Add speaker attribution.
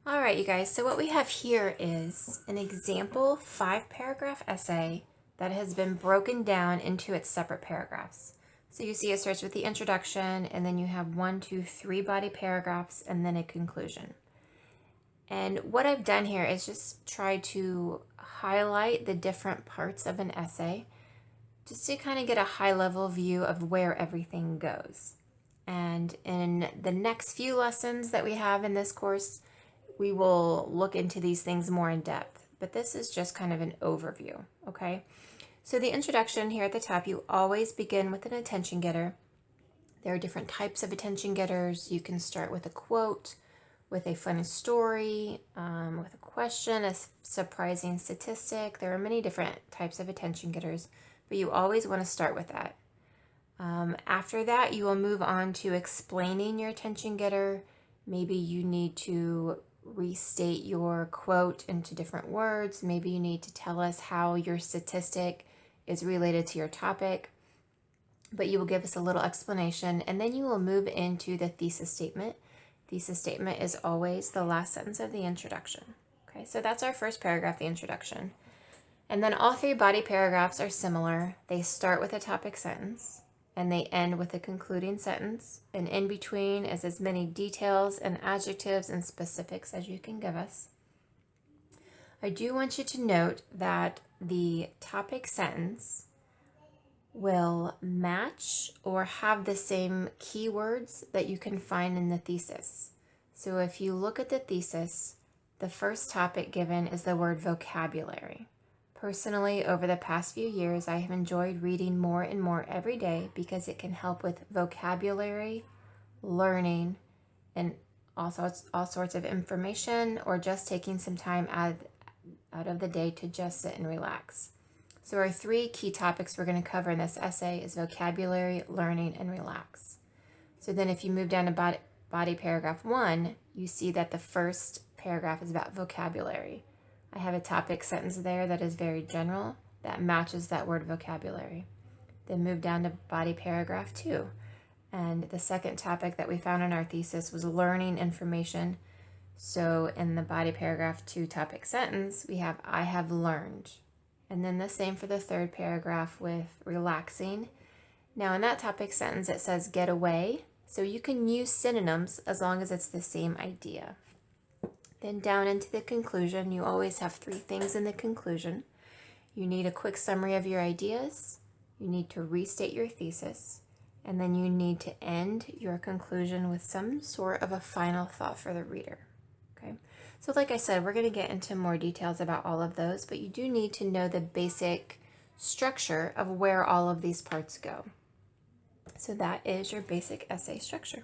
Speaker 1: All right, you guys, so what we have here is an example 5-paragraph essay that has been broken down into its separate paragraphs. So you see it starts with the introduction, and then you have 1, 2, 3 body paragraphs, and then a conclusion. And what I've done here is just try to highlight the different parts of an essay just to kind of get a high-level view of where everything goes. And in the next few lessons that we have in this course, we will look into these things more in depth, but this is just kind of an overview, okay? So the introduction here at the top, you always begin with an attention getter. There are different types of attention getters. You can start with a quote, with a funny story, with a question, a surprising statistic. There are many different types of attention getters, but you always want to start with that. After that, you will move on to explaining your attention getter. Maybe you need to restate your quote into different words. Maybe you need to tell us how your statistic is related to your topic, but you will give us a little explanation, and then you will move into the thesis statement. Thesis statement is always the last sentence of the introduction. Okay, so that's our first paragraph, the introduction. And then all 3 body paragraphs are similar. They start with a topic sentence and they end with a concluding sentence. And in between is as many details and adjectives and specifics as you can give us. I do want you to note that the topic sentence will match or have the same keywords that you can find in the thesis. So if you look at the thesis, the first topic given is the word vocabulary. Personally, over the past few years, I have enjoyed reading more and more every day because it can help with vocabulary, learning, and all sorts of information, or just taking some time out of the day to just sit and relax. So our 3 key topics we're going to cover in this essay is vocabulary, learning, and relax. So then if you move down to body paragraph 1, you see that the first paragraph is about vocabulary. I have a topic sentence there that is very general, that matches that word vocabulary. Then move down to body paragraph 2. And the second topic that we found in our thesis was learning information. So in the body paragraph 2 topic sentence, we have I have learned. And then the same for the third paragraph with relaxing. Now in that topic sentence, it says get away. So you can use synonyms as long as it's the same idea. Then down into the conclusion, you always have 3 things in the conclusion. You need a quick summary of your ideas, you need to restate your thesis, and then you need to end your conclusion with some sort of a final thought for the reader. Okay, so like I said, we're going to get into more details about all of those, but you do need to know the basic structure of where all of these parts go. So that is your basic essay structure.